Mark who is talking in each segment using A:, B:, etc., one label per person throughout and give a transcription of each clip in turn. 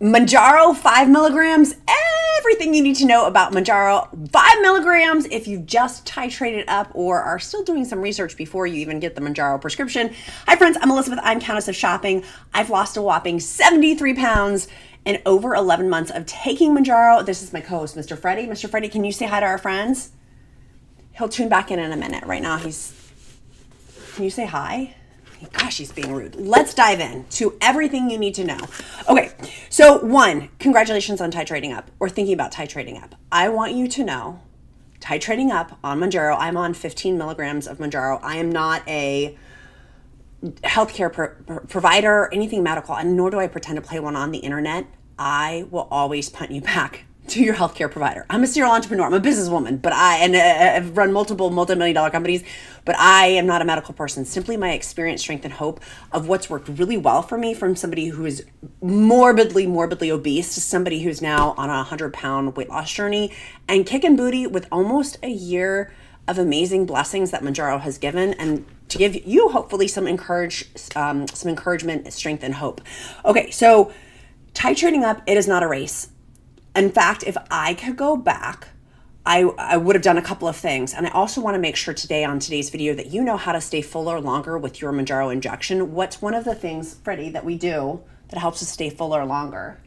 A: Mounjaro 5 milligrams, everything you need to know about Mounjaro 5 milligrams if you've just titrated up or are still doing some research before you even get the Mounjaro prescription. Hi friends, I'm Elizabeth. I'm Countess of Shopping. I've lost a whopping 73 pounds in over 11 months of taking Mounjaro. This is my co-host, Mr. Freddie. Mr. Freddie, can you say hi to our friends? He'll tune back in a minute. Right now, can you say hi? Gosh, he's being rude. Let's dive in to everything you need to know. Okay, so one, congratulations on titrating up or thinking about titrating up. I want you to know, titrating up on Mounjaro, I'm on 15 milligrams of Mounjaro. I am not a healthcare provider or anything medical, and nor do I pretend to play one on the internet. I will always punt you back to your healthcare provider. I'm a serial entrepreneur. I'm a businesswoman, but I've run multiple multi-million-dollar companies, but I am not a medical person. Simply my experience, strength, and hope of what's worked really well for me from somebody who is morbidly obese to somebody who's now on a 100-pound weight loss journey and kicking booty with almost a year of amazing blessings that Mounjaro has given, and to give you hopefully some encouragement, strength, and hope. Okay, so titrating up, it is not a race. In fact, if I could go back, I would have done a couple of things. And I also want to make sure today on today's video that you know how to stay fuller longer with your Mounjaro injection. What's one of the things, Freddie, that we do that helps us stay fuller longer?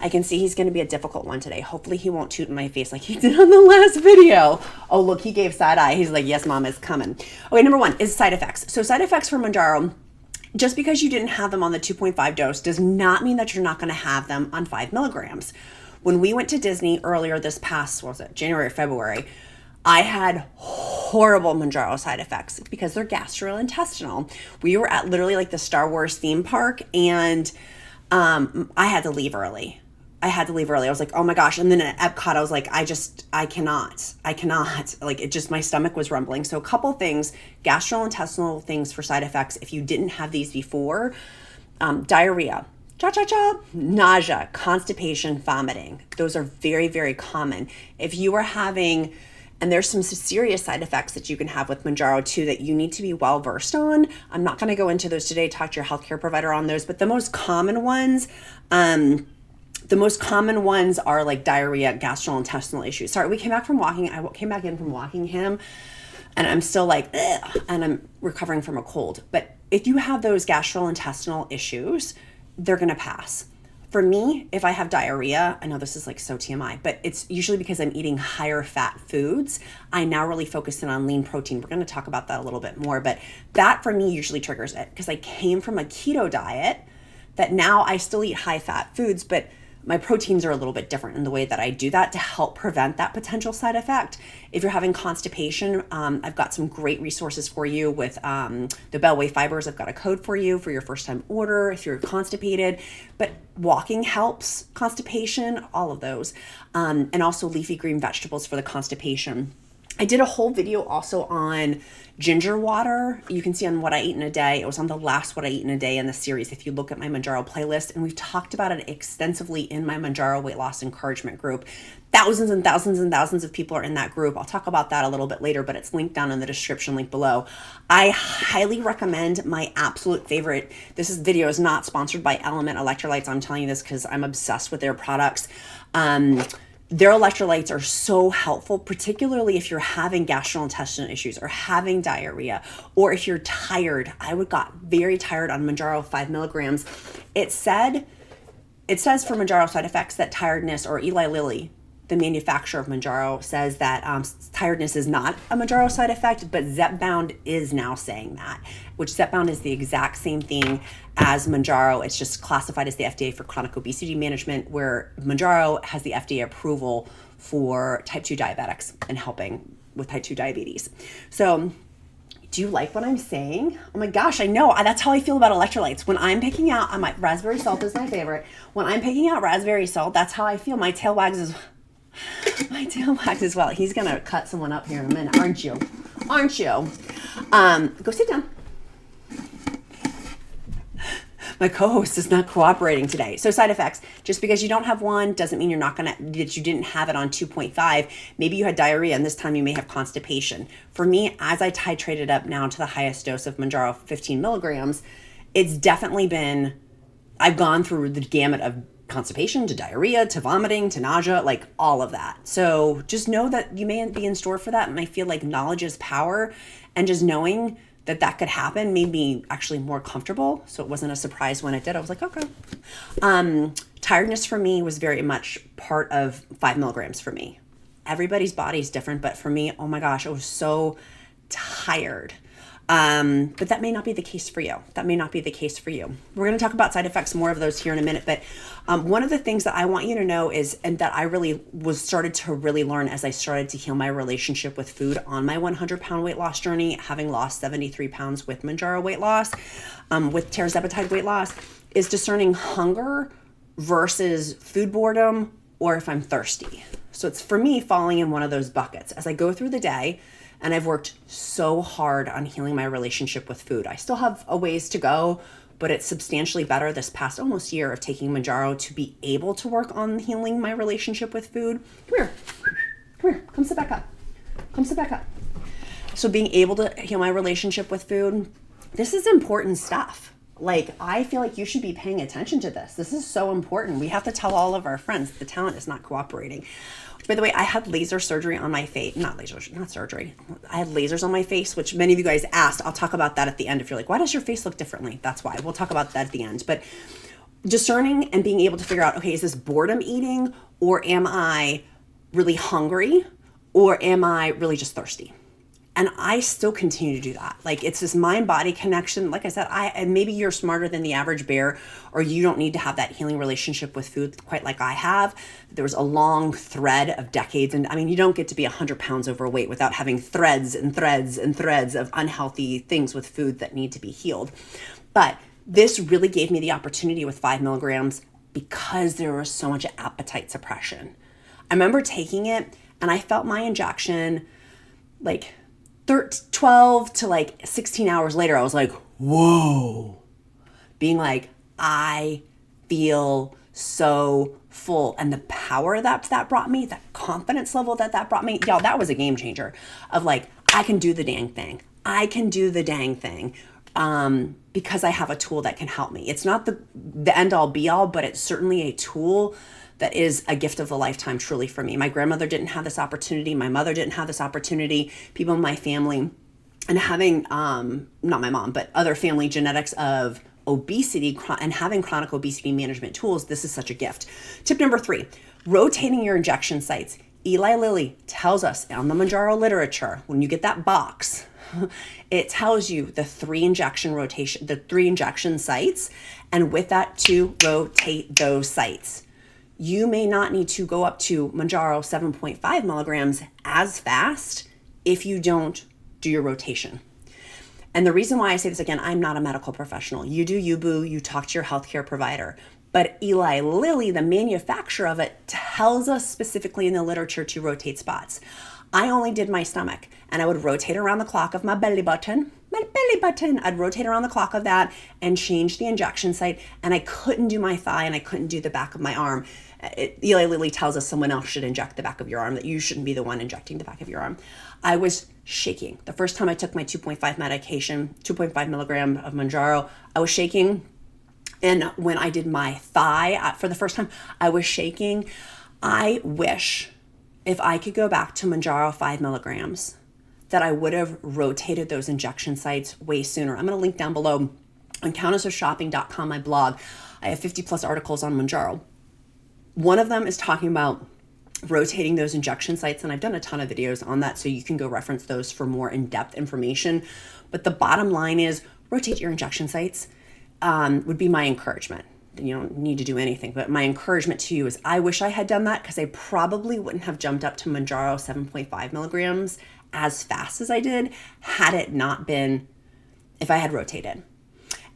A: I can see he's going to be a difficult one today. Hopefully he won't toot in my face like he did on the last video. Oh, look, he gave side eye. He's like, yes, mom, it's coming. Okay, number one is side effects. So side effects for Mounjaro, just because you didn't have them on the 2.5 dose does not mean that you're not going to have them on 5 milligrams. When we went to Disney earlier this past, January or February, I had horrible Mounjaro side effects because they're gastrointestinal. We were at literally like the Star Wars theme park, and I had to leave early. I was like, oh my gosh. And then at Epcot, I was like, I cannot. Like, it just, my stomach was rumbling. So a couple things, gastrointestinal things for side effects. If you didn't have these before, diarrhea, nausea, constipation, vomiting. Those are very, very common. If you are having, and there's some serious side effects that you can have with Mounjaro too that you need to be well versed on. I'm not going to go into those today, talk to your healthcare provider on those, but the most common ones are like diarrhea, gastrointestinal issues. Sorry, I came back in from walking him, and I'm still like, ugh, and I'm recovering from a cold. But if you have those gastrointestinal issues, they're going to pass. For me, if I have diarrhea, I know this is like so TMI, but it's usually because I'm eating higher fat foods. I now really focus in on lean protein. We're going to talk about that a little bit more, but that for me usually triggers it because I came from a keto diet that now I still eat high fat foods, but my proteins are a little bit different in the way that I do that to help prevent that potential side effect. If you're having constipation, I've got some great resources for you with the Bellway Fibers. I've got a code for you for your first time order if you're constipated, but walking helps constipation, all of those. And also leafy green vegetables for the constipation. I did a whole video also on ginger water. You can see on What I Eat in a Day. It was on the last What I Eat in a Day in the series if you look at my Mounjaro playlist. And we've talked about it extensively in my Mounjaro weight loss encouragement group. Thousands and thousands and thousands of people are in that group. I'll talk about that a little bit later, but it's linked down in the description link below. I highly recommend my absolute favorite. This video is not sponsored by Element Electrolytes. I'm telling you this because I'm obsessed with their products. Their electrolytes are so helpful, particularly if you're having gastrointestinal issues or having diarrhea, or if you're tired. I got very tired on Mounjaro 5 milligrams. It says for Mounjaro side effects that tiredness, or Eli Lilly, the manufacturer of Mounjaro, says that tiredness is not a Mounjaro side effect, but Zepbound is now saying that, which Zepbound is the exact same thing as Mounjaro. It's just classified as the FDA for chronic obesity management, where Mounjaro has the FDA approval for type 2 diabetics and helping with type 2 diabetes. So do you like what I'm saying? Oh my gosh, I know. That's how I feel about electrolytes. When I'm picking out, raspberry salt is my favorite. When I'm picking out raspberry salt, that's how I feel. My tail wags as well. He's going to cut someone up here in a minute, aren't you? Go sit down. My co-host is not cooperating today. So side effects, just because you don't have one doesn't mean that you didn't have it on 2.5. Maybe you had diarrhea, and this time you may have constipation. For me, as I titrated up now to the highest dose of Mounjaro, 15 milligrams, it's definitely been, I've gone through the gamut of constipation to diarrhea to vomiting to nausea, like all of that. So just know that you may be in store for that. And I feel like knowledge is power, and just knowing that that could happen made me actually more comfortable. So it wasn't a surprise when it did. I was like, okay. Tiredness for me was very much part of 5 milligrams for me. Everybody's body is different, but for me, oh my gosh, I was so tired. But that may not be the case for you. That may not be the case for you. We're going to talk about side effects, more of those here in a minute. But one of the things that I want you to know is, and that I really started to really learn as I started to heal my relationship with food on my 100-pound weight loss journey, having lost 73 pounds with Mounjaro weight loss, with tirzepatide weight loss, is discerning hunger versus food boredom, or if I'm thirsty. So it's, for me, falling in one of those buckets. As I go through the day, and I've worked so hard on healing my relationship with food. I still have a ways to go, but it's substantially better this past almost year of taking Mounjaro to be able to work on healing my relationship with food. Come here, come sit back up. So being able to heal my relationship with food, this is important stuff. Like, I feel like you should be paying attention to this. This is so important. We have to tell all of our friends the talent is not cooperating. By the way, I had laser surgery on my face. Not surgery. I had lasers on my face, which many of you guys asked. I'll talk about that at the end. If you're like, why does your face look differently? That's why. We'll talk about that at the end. But discerning and being able to figure out, okay, is this boredom eating, or am I really hungry, or am I really just thirsty? And I still continue to do that. Like, it's this mind-body connection. Like I said, and maybe you're smarter than the average bear, or you don't need to have that healing relationship with food quite like I have. There was a long thread of decades. And I mean, you don't get to be 100 pounds overweight without having threads and threads and threads of unhealthy things with food that need to be healed. But this really gave me the opportunity with 5 milligrams because there was so much appetite suppression. I remember taking it, and I felt my injection like 12 to like 16 hours later. I was like, whoa, being like, I feel so full. And the power that brought me, that confidence level that brought me, y'all, that was a game changer of like, I can do the dang thing. I can do the dang thing. Because I have a tool that can help me. It's not the end all be all, but it's certainly a tool that is a gift of a lifetime, truly, for me. My grandmother didn't have this opportunity. My mother didn't have this opportunity. People in my family, and having, not my mom, but other family genetics of obesity and having chronic obesity management tools, this is such a gift. Tip number 3, rotating your injection sites. Eli Lilly tells us on the Mounjaro literature, when you get that box, it tells you the 3 injection sites, and with that to rotate those sites. You may not need to go up to Mounjaro 7.5 milligrams as fast if you don't do your rotation. And the reason why I say this again, I'm not a medical professional. You do you, boo. You talk to your healthcare provider. But Eli Lilly, the manufacturer of it, tells us specifically in the literature to rotate spots. I only did my stomach, and I would rotate around the clock of my belly button. I'd rotate around the clock of that and change the injection site, and I couldn't do my thigh, and I couldn't do the back of my arm. Eli Lilly tells us someone else should inject the back of your arm, that you shouldn't be the one injecting the back of your arm. I was shaking. The first time I took my 2.5 milligram of Mounjaro, I was shaking. And when I did my thigh for the first time, I was shaking. I wish if I could go back to Mounjaro 5 milligrams, that I would have rotated those injection sites way sooner. I'm going to link down below on countessofshopping.com, my blog. I have 50 plus articles on Mounjaro. One of them is talking about rotating those injection sites, and I've done a ton of videos on that, so you can go reference those for more in-depth information. But the bottom line is, rotate your injection sites would be my encouragement. You don't need to do anything, but my encouragement to you is, I wish I had done that, because I probably wouldn't have jumped up to Mounjaro 7.5 milligrams as fast as I did had it not been, if I had rotated.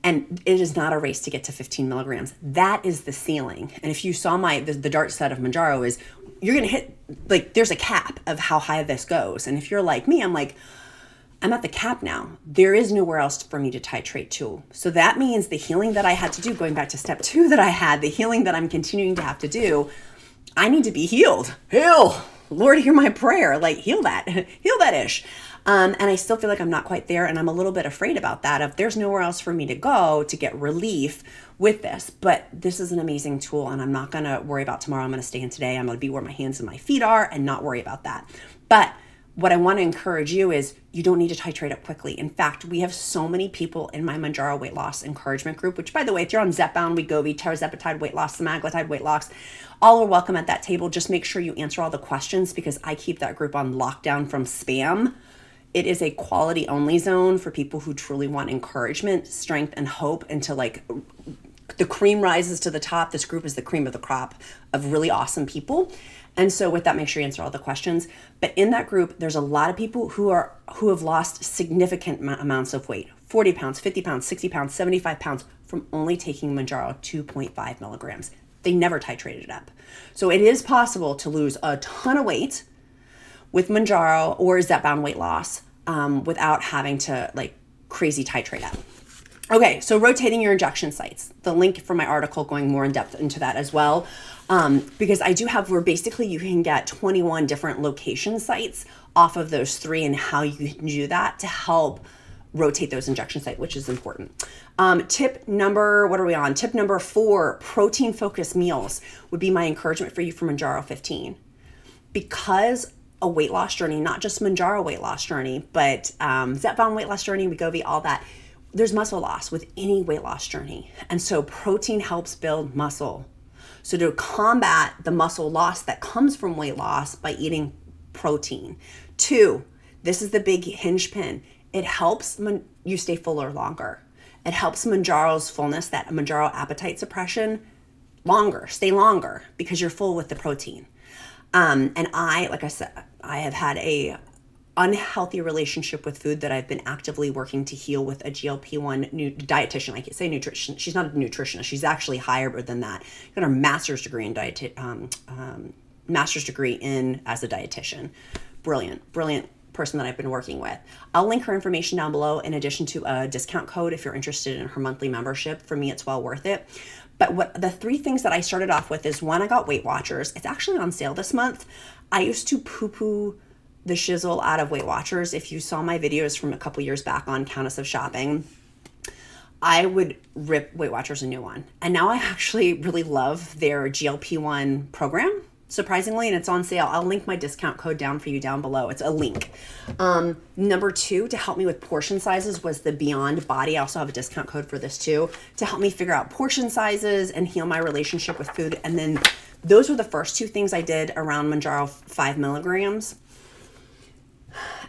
A: And it is not a race to get to 15 milligrams. That is the ceiling. And if you saw the dark side of Mounjaro is, you're going to hit, like, there's a cap of how high this goes. And if you're like me, I'm like, I'm at the cap now. There is nowhere else for me to titrate to. So that means the healing that I had to do, going back to step 2 that I had, the healing that I'm continuing to have to do, I need to be healed. Heal. Lord, hear my prayer. Like, heal that ish. And I still feel like I'm not quite there, and I'm a little bit afraid about that. If there's nowhere else for me to go to get relief with this, but this is an amazing tool, and I'm not going to worry about tomorrow. I'm going to stay in today. I'm going to be where my hands and my feet are and not worry about that. But what I want to encourage you is you don't need to titrate up quickly. In fact, we have so many people in my Mounjaro weight loss encouragement group, which, by the way, if you're on Zepbound, Wegovy, tirzepatide weight loss, semaglutide weight loss, all are welcome at that table. Just make sure you answer all the questions, because I keep that group on lockdown from spam. It is a quality only zone for people who truly want encouragement, strength, and hope, and to like the cream rises to the top. This group is the cream of the crop of really awesome people. And so with that, make sure you answer all the questions. But in that group, there's a lot of people who have lost significant amounts of weight, 40 pounds, 50 pounds, 60 pounds, 75 pounds from only taking Mounjaro 2.5 milligrams. They never titrated it up. So it is possible to lose a ton of weight with Mounjaro or Zepbound weight loss without having to like crazy titrate up. Okay, so rotating your injection sites. The link for my article going more in depth into that as well. Because I do have where basically you can get 21 different location sites off of those 3 and how you can do that to help rotate those injection sites, which is important. Tip number 4, protein focused meals would be my encouragement for you for Mounjaro 15. Because a weight loss journey, not just Mounjaro weight loss journey, but Zepbound weight loss journey, Wegovy, all that, there's muscle loss with any weight loss journey. And so protein helps build muscle. So to combat the muscle loss that comes from weight loss by eating protein. 2, this is the big hinge pin. It helps you stay fuller longer. It helps Mounjaro's fullness, that Mounjaro appetite suppression, stay longer because you're full with the protein. And like I said, I have had a unhealthy relationship with food that I've been actively working to heal with a GLP-1 dietitian. I can't say nutrition. She's not a nutritionist. She's actually higher than that. She got her master's degree in master's degree in as a dietitian. Brilliant person that I've been working with. I'll link her information down below in addition to a discount code if you're interested in her monthly membership. For me, it's well worth it. But what the 3 things that I started off with is, 1, I got Weight Watchers. It's actually on sale this month. I used to poo-poo the shizzle out of Weight Watchers. If you saw my videos from a couple years back on Countess of Shopping, I would rip Weight Watchers a new one. And now I actually really love their GLP-1 program, surprisingly, and it's on sale. I'll link my discount code down for you down below. It's a link. Number 2, to help me with portion sizes, was the Beyond Body. I also have a discount code for this too, to help me figure out portion sizes and heal my relationship with food. And then those were the first 2 things I did around Mounjaro 5 milligrams.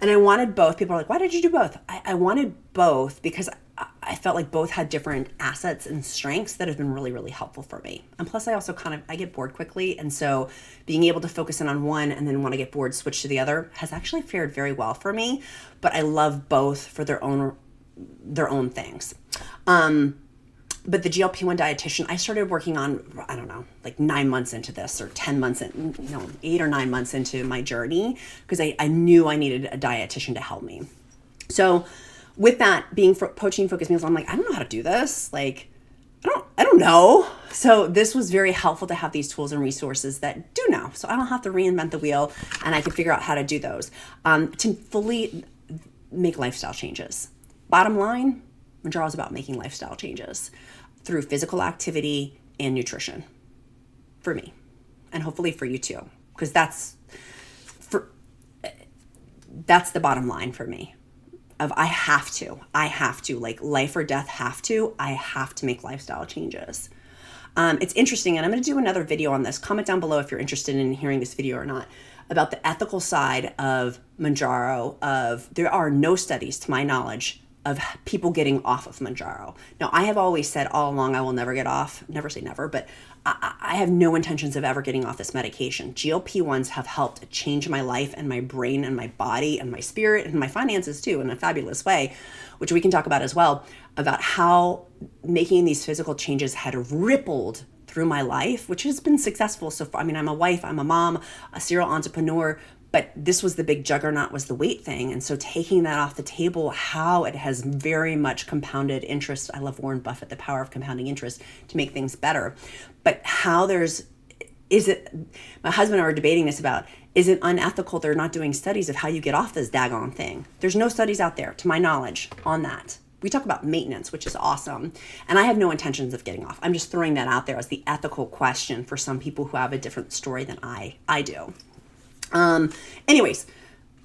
A: And I wanted both. People are like, why did you do both? I wanted both because I felt like both had different assets and strengths that have been really, really helpful for me. And plus I also I get bored quickly. And so being able to focus in on one and then when I get bored, switch to the other has actually fared very well for me. But I love both for their own things. But the GLP-1 dietitian, I started working on, I don't know, like 9 months into this, or 10 months, 8 or 9 months into my journey, because I knew I needed a dietitian to help me. So with that being protein focused meals, I'm like, I don't know how to do this. Like, I don't know. So this was very helpful to have these tools and resources that do know. So I don't have to reinvent the wheel, and I can figure out how to do those to fully make lifestyle changes. Bottom line, Mounjaro is about making lifestyle changes through physical activity and nutrition for me, and hopefully for you too, because that's the bottom line for me. I have to, like life or death, I have to make lifestyle changes. It's interesting, and I'm going to do another video on this. Comment down below if you're interested in hearing this video or not, about the ethical side of Mounjaro. There are no studies, to my knowledge, of people getting off of Mounjaro. Now, I have always said all along I will never get off. Never say never, but I have no intentions of ever getting off this medication. GLP-1s have helped change my life and my brain and my body and my spirit and my finances too, in a fabulous way, which we can talk about as well, about how making these physical changes had rippled through my life, which has been successful so far. I mean, I'm a wife, I'm a mom, a serial entrepreneur, but this was the big juggernaut, was the weight thing. And so taking that off the table, how it has very much compounded interest. I love Warren Buffett, the power of compounding interest to make things better. But how it's my husband and I were debating this about, is it unethical they're not doing studies of how you get off this daggone thing? There's no studies out there, to my knowledge, on that. We talk about maintenance, which is awesome. And I have no intentions of getting off. I'm just throwing that out there as the ethical question for some people who have a different story than I do. Anyways,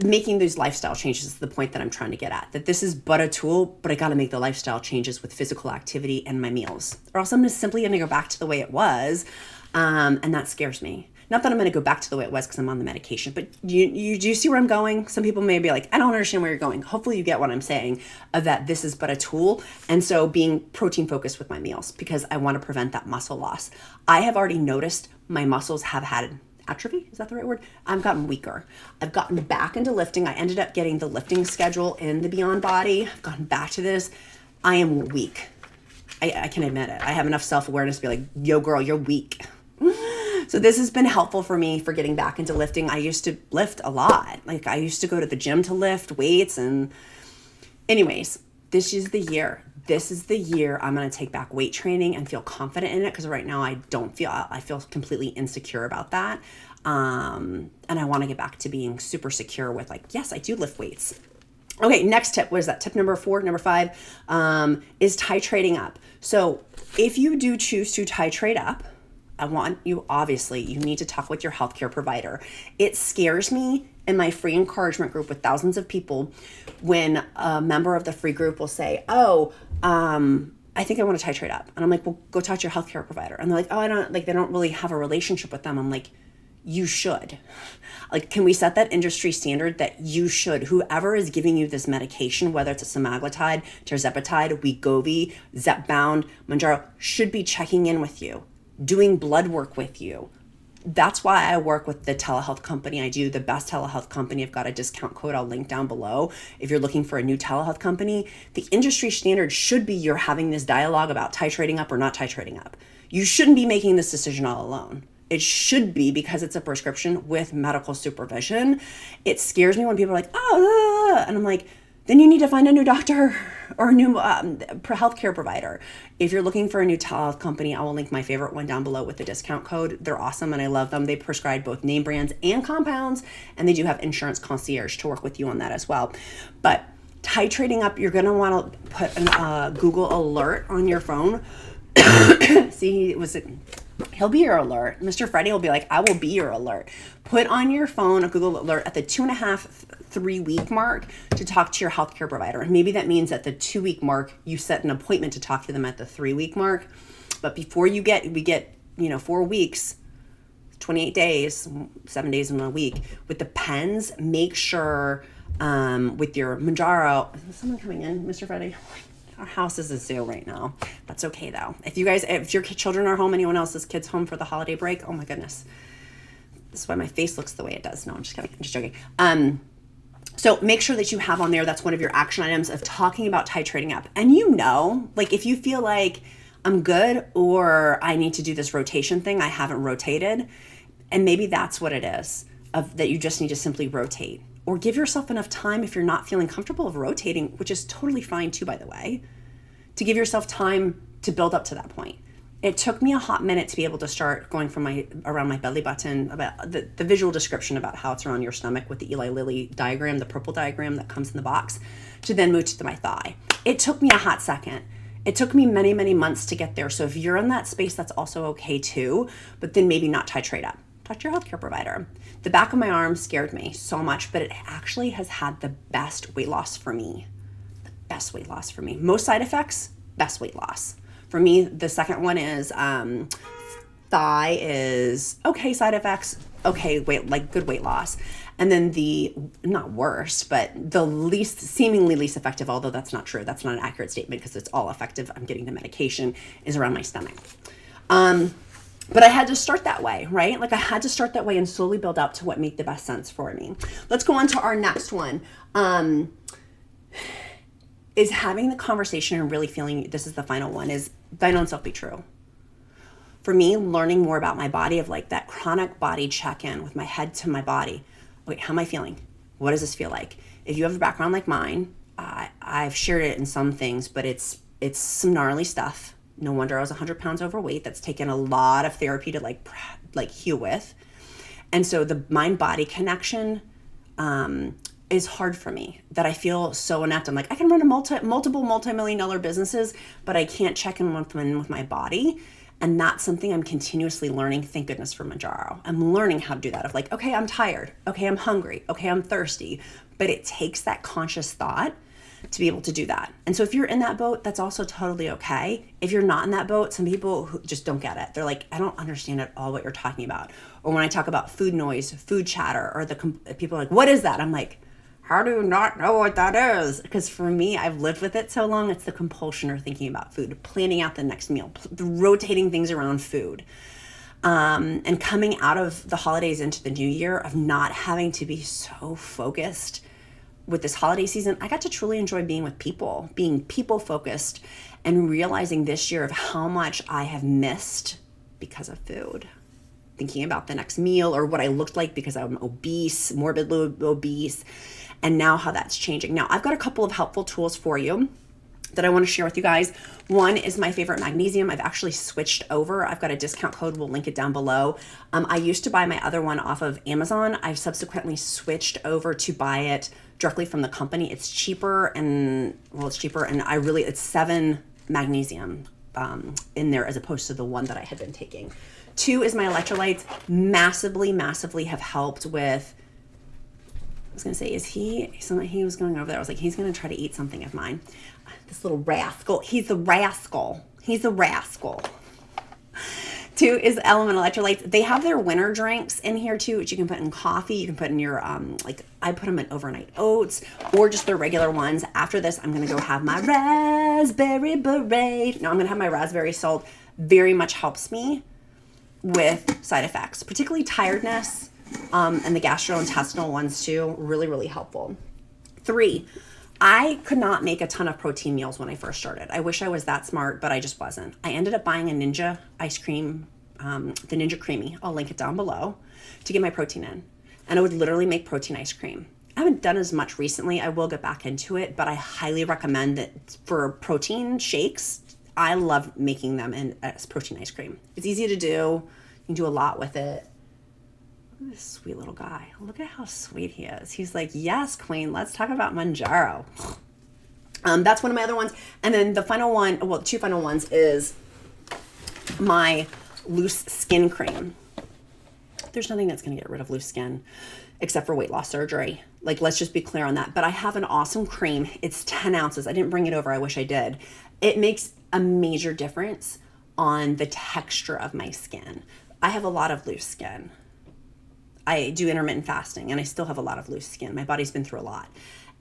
A: making those lifestyle changes is the point that I'm trying to get at. That this is but a tool, but I got to make the lifestyle changes with physical activity and my meals. Or else I'm just simply going to go back to the way it was. And that scares me. Not that I'm going to go back to the way it was because I'm on the medication, but do you see where I'm going? Some people may be like, I don't understand where you're going. Hopefully you get what I'm saying, of that this is but a tool. And so being protein focused with my meals, because I want to prevent that muscle loss. I have already noticed my muscles have had atrophy. Is that the right word? I've gotten weaker. I've gotten back into lifting. I ended up getting the lifting schedule in the Beyond Body. I've gotten back to this. I am weak. I can admit it. I have enough self-awareness to be like, yo girl, you're weak. So this has been helpful for me for getting back into lifting. I used to lift a lot. Like I used to go to the gym to lift weights. And anyways, this is the year. This is the year I'm going to take back weight training and feel confident in it. Because right now I feel completely insecure about that. And I want to get back to being super secure with like, yes, I do lift weights. Okay, next tip. What is that? Tip number 4, number 5, is titrating up. So if you do choose to titrate up, I want you, obviously, you need to talk with your healthcare provider. It scares me in my free encouragement group with thousands of people when a member of the free group will say, I think I want to titrate up. And I'm like, well, go talk to your healthcare provider. And they're like, they don't really have a relationship with them. I'm like, you should. Like, can we set that industry standard that you should? Whoever is giving you this medication, whether it's a semaglutide, tirzepatide, Wegovy, Zepbound, Mounjaro, should be checking in with you, doing blood work with you. That's why I work with the telehealth company I do, the best telehealth company. I've got a discount code I'll link down below. If you're looking for a new telehealth company, the industry standard should be you're having this dialogue about titrating up or not titrating up. You shouldn't be making this decision all alone. It should be, because it's a prescription with medical supervision. It scares me when people are like, and I'm like, then you need to find a new doctor or a new healthcare provider. If you're looking for a new telehealth company, I will link my favorite one down below with the discount code. They're awesome and I love them. They prescribe both name brands and compounds, and they do have insurance concierge to work with you on that as well. But titrating up, you're gonna want to put a Google alert on your phone. He'll be your alert. Mr. Freddie will be like, I will be your alert. Put on your phone a Google alert at the 2.5, 3 week mark to talk to your healthcare provider. And maybe that means at the 2 week mark, you set an appointment to talk to them at the 3 week mark. But before we get 4 weeks, 28 days, 7 days in a week with the pens, make sure with your Mounjaro, is someone coming in, Mr. Freddie? Our house is a zoo right now. That's okay though. If your children are home, anyone else's kids home for the holiday break, oh my goodness. This is why my face looks the way it does. No, I'm just kidding. I'm just joking. So make sure that you have on there, that's one of your action items of talking about titrating up. And like if you feel like I'm good or I need to do this rotation thing, I haven't rotated. And maybe that's what it is, that you just need to simply rotate. Or give yourself enough time if you're not feeling comfortable of rotating, which is totally fine too, by the way, to give yourself time to build up to that point. It took me a hot minute to be able to start going from around my belly button, about the visual description about how it's around your stomach with the Eli Lilly diagram, the purple diagram that comes in the box, to then move to my thigh. It took me a hot second. It took me many, many months to get there. So if you're in that space, that's also okay too, but then maybe not titrate up. Talk to your healthcare provider. The back of my arm scared me so much, but it actually has had the best weight loss for me. The best weight loss for me. Most side effects, best weight loss. For me, the second one is thigh is okay side effects, okay good weight loss. And then the, not worst, but the seemingly least effective, although that's not true. That's not an accurate statement because it's all effective. I'm getting the medication, is around my stomach. But I had to start that way, right? Like I had to start that way and slowly build up to what made the best sense for me. Let's go on to our next one. Is having the conversation and really feeling, this is the final one, is thine own self be true. For me, learning more about my body, of like that chronic body check-in with my head to my body. Wait, how am I feeling? What does this feel like? If you have a background like mine, I've shared it in some things, but it's some gnarly stuff. No wonder I was 100 pounds overweight. That's taken a lot of therapy to like like heal with. And so the mind-body connection is hard for me, that I feel so inept. I'm like, I can run multiple multi-million-dollar businesses, but I can't check in with my body. And that's something I'm continuously learning. Thank goodness for Mounjaro. I'm learning how to do that, of like, okay, I'm tired. Okay, I'm hungry. Okay, I'm thirsty. But it takes that conscious thought to be able to do that. And so if you're in that boat, that's also totally okay. If you're not in that boat, some people who just don't get it. They're like, I don't understand at all what you're talking about. Or when I talk about food noise, food chatter, or people are like, what is that? I'm like, how do you not know what that is? Because for me, I've lived with it so long, it's the compulsion or thinking about food, planning out the next meal, rotating things around food. And coming out of the holidays into the new year of not having to be so focused with this holiday season, I got to truly enjoy being with people, being people focused, and realizing this year of how much I have missed because of food. Thinking about the next meal or what I looked like because I'm obese, morbidly obese, and now how that's changing. Now, I've got a couple of helpful tools for you that I want to share with you guys. One is my favorite magnesium. I've actually switched over. I've got a discount code. We'll link it down below. I used to buy my other one off of Amazon. I've subsequently switched over to buy it directly from the company. It's cheaper and it's 7 magnesium in there as opposed to the one that I had been taking. 2 is my electrolytes. Massively have helped with, I was going to say, he was going over there. I was like, he's going to try to eat something of mine. This little rascal. He's a rascal. 2 is Element Electrolytes. They have their winter drinks in here too, which you can put in coffee. You can put in your, I put them in overnight oats or just their regular ones. After this, I'm going to go have my raspberry beret. No, I'm going to have my raspberry salt. Very much helps me with side effects, particularly tiredness, and the gastrointestinal ones too. Really helpful. 3, I could not make a ton of protein meals when I first started. I wish I was that smart, but I just wasn't. I ended up buying a Ninja ice cream, the Ninja Creamy. I'll link it down below to get my protein in. And I would literally make protein ice cream. I haven't done as much recently. I will get back into it, but I highly recommend that for protein shakes. I love making them as protein ice cream. It's easy to do. You can do a lot with it. Look at this sweet little guy. Look at how sweet he is. He's like, yes, queen, let's talk about Mounjaro. That's one of my other ones. And then the final one, 2 final ones, is my loose skin cream. There's nothing that's going to get rid of loose skin except for weight loss surgery. Like, let's just be clear on that. But I have an awesome cream. It's 10 ounces. I didn't bring it over. I wish I did. It makes a major difference on the texture of my skin. I have a lot of loose skin. I do intermittent fasting and I still have a lot of loose skin. My body's been through a lot.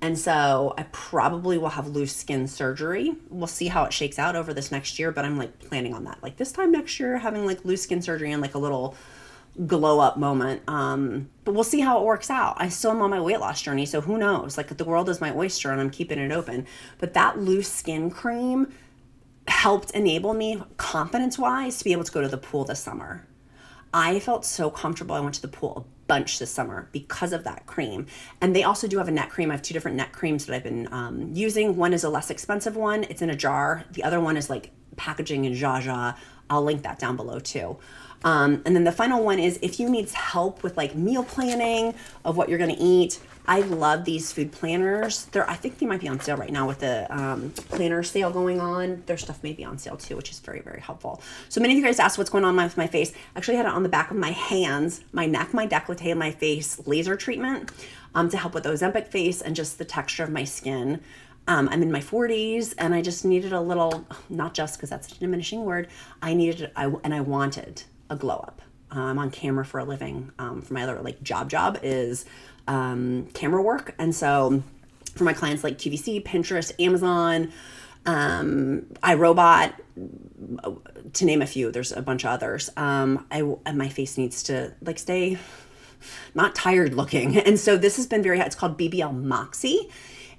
A: And so I probably will have loose skin surgery. We'll see how it shakes out over this next year, but I'm like planning on that. Like this time next year, having like loose skin surgery and like a little glow up moment. But we'll see how it works out. I still am on my weight loss journey. So who knows? Like the world is my oyster and I'm keeping it open. But that loose skin cream helped enable me confidence wise to be able to go to the pool this summer. I felt so comfortable. I went to the pool a bunch this summer because of that cream. And they also do have a neck cream. I have 2 different neck creams that I've been using. One is a less expensive one. It's in a jar. The other one is like packaging in Jaja. I'll link that down below too. And then the final one is if you need help with like meal planning of what you're going to eat. I love these food planners. I think they might be on sale right now with the planner sale going on. Their stuff may be on sale too, which is very, very helpful. So many of you guys asked what's going on with my face. I actually had it on the back of my hands, my neck, my décolleté, and my face laser treatment to help with Ozempic face and just the texture of my skin. I'm in my 40s and I just needed a little, not just because that's a diminishing word, I wanted a glow up. I'm on camera for a living. For my other like job is camera work. And so for my clients like QVC, Pinterest, Amazon, iRobot, to name a few, there's a bunch of others. My face needs to like stay not tired looking. And so this has been it's called BBL Moxie.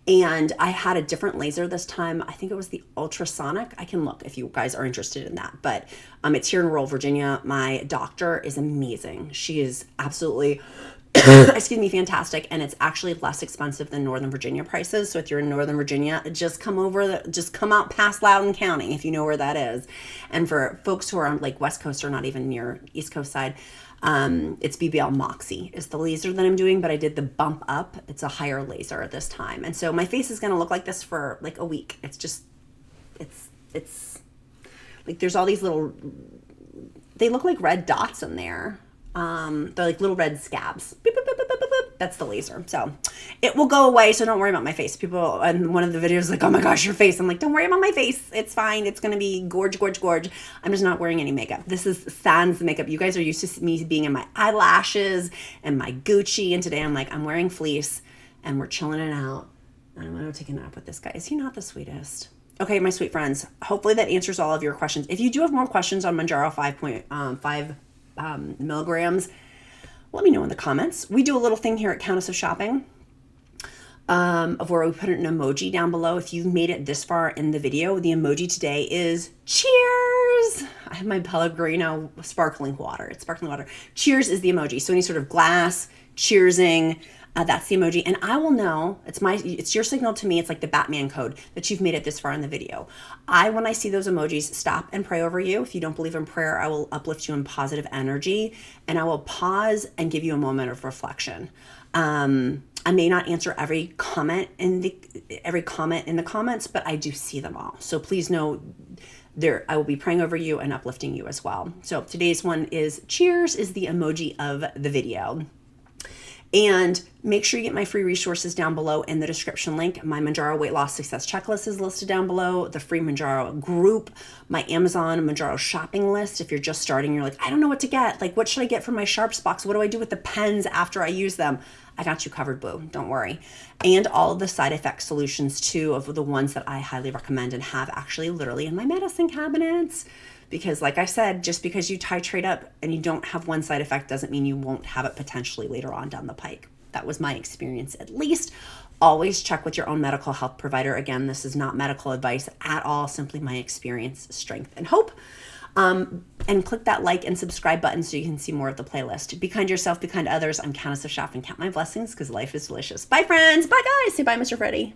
A: And I had a different laser this time. I think it was the ultrasonic. I can look if you guys are interested in that. But it's here in rural Virginia. My doctor is amazing. She is absolutely excuse me, fantastic. And it's actually less expensive than Northern Virginia prices. So if you're in Northern Virginia, just come out past Loudoun County if you know where that is. And for folks who are on like West Coast or not even near East Coast side, it's BBL Moxie is the laser that I'm doing, but I did the bump up. It's a higher laser this time. And so my face is going to look like this for like a week. It's just, it's like, there's all these little, they look like red dots in there. They're like little red scabs. Beep, beep, beep, beep, beep, beep. That's the laser. So it will go away. So don't worry about my face. People in one of the videos like, oh my gosh, your face. I'm like, don't worry about my face. It's fine. It's going to be gorge. I'm just not wearing any makeup. This is sans makeup. You guys are used to me being in my eyelashes and my Gucci. And today I'm like, I'm wearing fleece and we're chilling it out. And I'm going to take a nap with this guy. Is he not the sweetest? Okay, my sweet friends. Hopefully that answers all of your questions. If you do have more questions on Mounjaro 5.5 milligrams, let me know in the comments. We do a little thing here at Countess of Shopping of where we put an emoji down below. If you've made it this far in the video, the emoji today is cheers. I have my Pellegrino sparkling water. It's sparkling water. Cheers is the emoji. So any sort of glass, cheersing, that's the emoji. And I will know, it's your signal to me. It's like the Batman code that you've made it this far in the video. When I see those emojis, stop and pray over you. If you don't believe in prayer, I will uplift you in positive energy and I will pause and give you a moment of reflection. I may not answer every comment in the comments, but I do see them all. So please know I will be praying over you and uplifting you as well. So today's one is cheers is the emoji of the video. And make sure you get my free resources down below in the description link. My Mounjaro Weight Loss Success Checklist is listed down below. The free Mounjaro group, my Amazon Mounjaro shopping list. If you're just starting, you're like, I don't know what to get. Like, what should I get from my Sharps box? What do I do with the pens after I use them? I got you covered, boo. Don't worry. And all of the side effect solutions too of the ones that I highly recommend and have actually literally in my medicine cabinets. Because like I said, just because you titrate up and you don't have one side effect doesn't mean you won't have it potentially later on down the pike. That was my experience at least. Always check with your own medical health provider. Again, this is not medical advice at all, simply my experience, strength, and hope. And click that like and subscribe button so you can see more of the playlist. Be kind to yourself, be kind to others. I'm Countess of Shopping. Count my blessings because life is delicious. Bye, friends. Bye, guys. Say bye, Mr. Freddy.